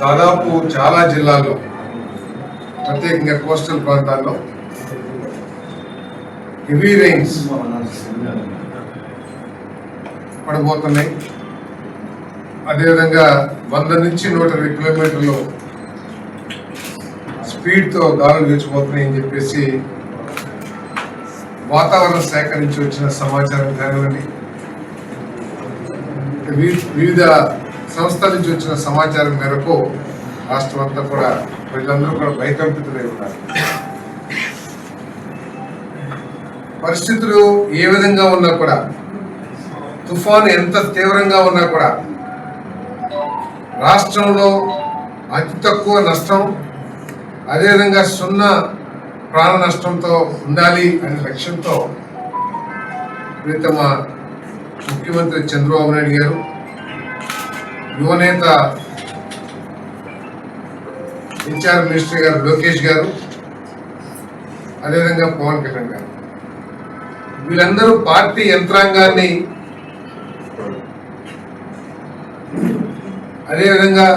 దాదాపు చాలా జిల్లాల్లో ప్రత్యేకంగా కోస్టల్ ప్రాంతాల్లో హెవీ రెయిన్స్ పడబోతున్నాయి. అదేవిధంగా 100 నుంచి 120 కిలోమీటర్లు స్పీడ్తో గాలులు వీచిపోతున్నాయి అని చెప్పేసి వాతావరణ శాఖ నుంచి వచ్చిన సమాచారం కానివ్వండి, వివిధ సంస్థల నుంచి వచ్చిన సమాచారం మేరకు రాష్ట్రం అంతా కూడా ప్రజలందరూ కూడా భయకంపితులై ఉన్నారు. పరిస్థితులు ఏ విధంగా ఉన్నా కూడా, తుఫాను ఎంత తీవ్రంగా ఉన్నా కూడా రాష్ట్రంలో అతి తక్కువ నష్టం, అదేవిధంగా 0 ప్రాణ నష్టంతో ఉండాలి అనే లక్ష్యంతో ప్రీతమ ముఖ్యమంత్రి చంద్రబాబు నాయుడు గారు, యువనేత హెచ్ఆర్ మినిస్టర్ గారు లోకేష్ గారు, అదేవిధంగా పవన్ కళ్యాణ్ గారు, వీళ్ళందరూ పార్టీ యంత్రాంగాన్ని, అదేవిధంగా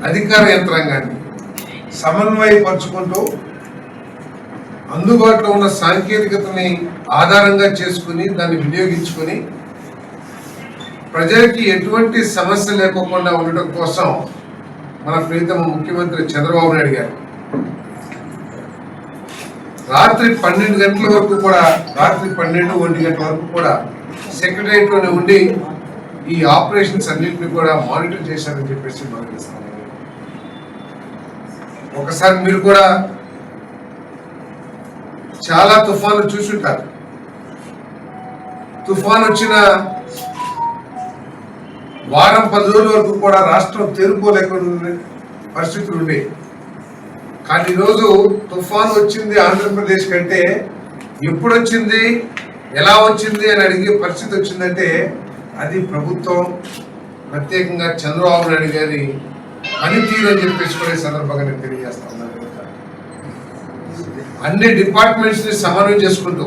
అధికార యంత్రాంగాన్ని సమన్వయపరుచుకుంటూ అందుబాటులో ఉన్న సాంకేతికతని ఆధారంగా చేసుకుని దాన్ని వినియోగించుకొని ప్రజలకి ఎటువంటి సమస్య లేకుండా ఉండటం కోసం మన ప్రీతమ ముఖ్యమంత్రి చంద్రబాబు నాయుడు గారు రాత్రి 12 గంటల వరకు కూడా, రాత్రి 12-1 గంటల వరకు కూడా సెక్రటరియట్లోనే ఉండి ఈ ఆపరేషన్స్ అన్నింటినీ కూడా మానిటర్ చేశారని చెప్పేసి భావిస్తున్నాను. ఒకసారి మీరు కూడా చాలా తుఫాన్లు చూసుంటారు. తుఫాన్ వచ్చిన వారం 10 రోజుల వరకు కూడా రాష్ట్రం తేరుకోలేకుండా పరిస్థితులు ఉండే. కానీ ఈరోజు తుఫాన్ వచ్చింది ఆంధ్రప్రదేశ్ కంటే ఎప్పుడు వచ్చింది, ఎలా వచ్చింది అని అడిగే పరిస్థితి వచ్చిందంటే అది ప్రభుత్వం, ప్రత్యేకంగా చంద్రబాబు నాయుడు గారి పనితీరు అని చెప్పేసి కూడా సందర్భంగా నేను తెలియజేస్తా ఉన్నాను. అన్ని డిపార్ట్మెంట్స్ ని సమన్వయం చేసుకుంటూ,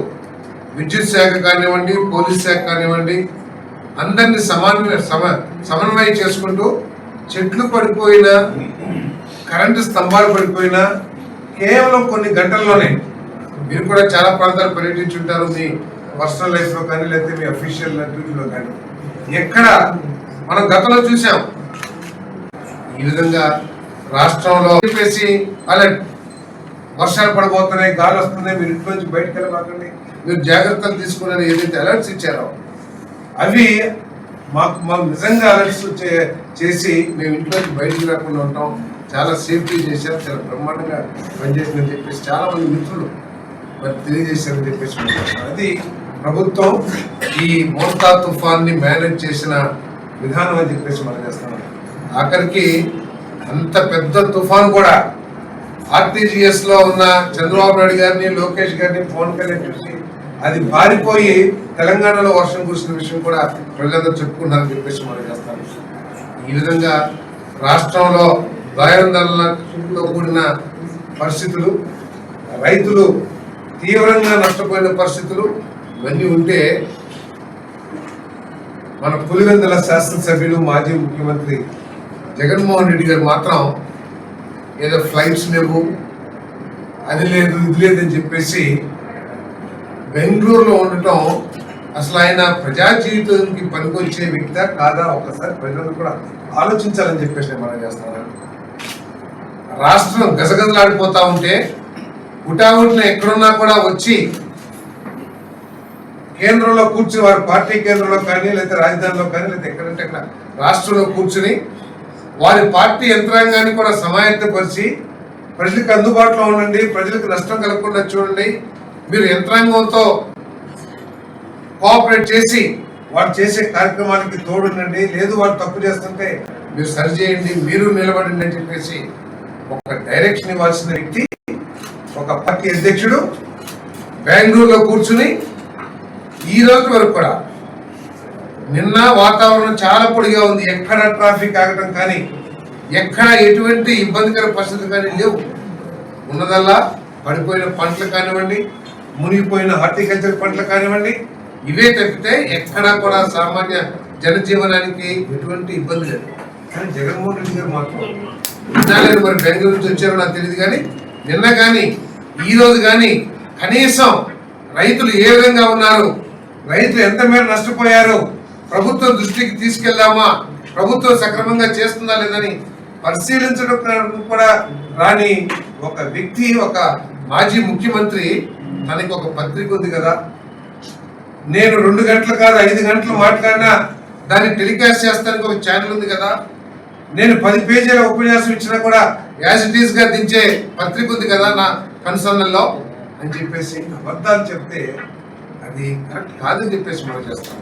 విద్యుత్ శాఖ కానివ్వండి, పోలీస్ శాఖ కానివ్వండి, అందరినీ సమన్వయం చేసుకుంటూ చెట్లు పడిపోయినా, కరెంటు స్తంభాలు పడిపోయినా కేవలం కొన్ని గంటల్లోనే, మీరు కూడా చాలా ప్రాంతాలు పర్యటించుంటారు మీ పర్సనల్ లైఫ్ లో కానీ, లేకపోతే మీ అఫీషియల్ డ్యూటీలో కానీ, ఎక్కడ మనం గతంలో చూసాం ఈ విధంగా రాష్ట్రంలో చెప్పేసి అలర్ట్, వర్షాలు పడబోతున్నాయి, గాలి వస్తున్నాయి, మీరు ఇంట్లో నుంచి బయటకు వెళ్ళబాకండి, మీరు జాగ్రత్తలు తీసుకుని ఏదైతే అలర్ట్స్ ఇచ్చారో అవి మాకు నిజంగా అలర్ట్స్ చేసి మేము ఇంట్లోకి బయటికి రాకుండా ఉంటాం, చాలా సేఫ్టీ చేశారు, చాలా బ్రహ్మాండంగా పనిచేసిందని చెప్పేసి చాలా మంది మిత్రులు మరి తెలియజేశారని చెప్పేసి అది ప్రభుత్వం ఈ మోంతా తుఫాన్ని మేనేజ్ చేసిన విధానం అని చెప్పేసి మనం చేస్తున్నాం. ఆఖరికి అంత పెద్ద తుఫాన్ కూడా ఆర్టీజీఎస్ లో ఉన్న చంద్రబాబు నాయుడు గారిని, లోకేష్ గారిని, పవన్ కళ్యాణ్ చూసి అది పారిపోయి తెలంగాణలో వర్షం కురిసిన విషయం కూడా ప్రజలందరూ చెప్పుకున్నారని చెప్పేసి మనం చేస్తాం. ఈ విధంగా రాష్ట్రంలో భయాందోళనతో కూడిన పరిస్థితులు, రైతులు తీవ్రంగా నష్టపోయిన పరిస్థితులు ఇవన్నీ ఉంటే మన పులివెందుల శాసనసభ్యులు మాజీ ముఖ్యమంత్రి జగన్మోహన్ రెడ్డి గారు మాత్రం ఏదో ఫ్లైట్స్ లేవు, అది లేదు, ఇది లేదని చెప్పేసి బెంగళూరులో ఉండటం అసలు ఆయన ప్రజా జీవితానికి పనికొచ్చే వ్యక్తి కాదా ఒకసారి ప్రజలు కూడా ఆలోచించాలని చెప్పేసి మనం చేస్తున్నాం. రాష్ట్రం గజగజలాడిపోతా ఉంటే హుటాహుటిన ఎక్కడున్నా కూడా వచ్చి కేంద్రంలో కూర్చుని, వారి పార్టీ కేంద్రంలో కానీ, లేకపోతే రాజధానిలో కానీ, లేకపోతే ఎక్కడంటే అక్కడ రాష్ట్రంలో కూర్చుని వారి పార్టీ యంత్రాంగాన్ని కూడా సమాయత్తపరిచి ప్రజలకు అందుబాటులో ఉండండి, ప్రజలకు నష్టం కలగకుండా చూడండి, మీరు యంత్రాంగంతో కోఆపరేట్ చేసి వారు చేసే కార్యక్రమానికి తోడుండండి, లేదు వారు తప్పు చేస్తుంటే మీరు సరి చేయండి, మీరు నిలబడండి అని చెప్పేసి ఒక డైరెక్షన్ ఇవ్వాల్సిన వ్యక్తి ఒక పార్టీ అధ్యక్షుడు బెంగళూరులో కూర్చుని ఈ రోజు వరకు కూడా, నిన్న వాతావరణం చాలా పొడిగా ఉంది, ఎక్కడ ట్రాఫిక్ ఆగటం కానీ, ఎక్కడ ఎటువంటి ఇబ్బందికర పరిస్థితులు కానీ లేవు. ఉన్నదల్లా పడిపోయిన పంటలు కానివ్వండి, మునిగిపోయిన హార్టికల్చర్ పంటలు కానివ్వండి, ఇవే తప్పితే ఎక్కడా కూడా సామాన్య జనజీవనానికి ఎటువంటి ఇబ్బంది లేదు. కానీ జగన్మోహన్ రెడ్డి గారు మాత్రం నిన్న మరి బెంగళూరు నుంచి వచ్చారో నాకు తెలియదు, కానీ నిన్న కానీ ఈ రోజు కానీ కనీసం రైతులు ఏ విధంగా ఉన్నారు, రైతులు ఎంత మేర నష్టపోయారు, ప్రభుత్వం దృష్టికి తీసుకెళ్దామా, ప్రభుత్వం సక్రమంగా చేస్తుందా లేదని పరిశీలించడం కూడా రాని ఒక వ్యక్తి, ఒక మాజీ ముఖ్యమంత్రి, తనకి ఒక పత్రిక ఉంది కదా, నేను 2 గంటలు కాదు 5 గంటలు మాట్లాడినా దాన్ని టెలికాస్ట్ చేస్తానికి ఒక ఛానల్ ఉంది కదా, నేను 10 పేజీల ఉపన్యాసం ఇచ్చినా కూడా యాజ్ ఇట్ ఈస్ గా దించే పత్రిక ఉంది కదా నా కన్సర్న్లో అని చెప్పేసి అబద్ధాలు చెప్తే అది కరెక్ట్ కాదని చెప్పేసి మనం చేస్తాం.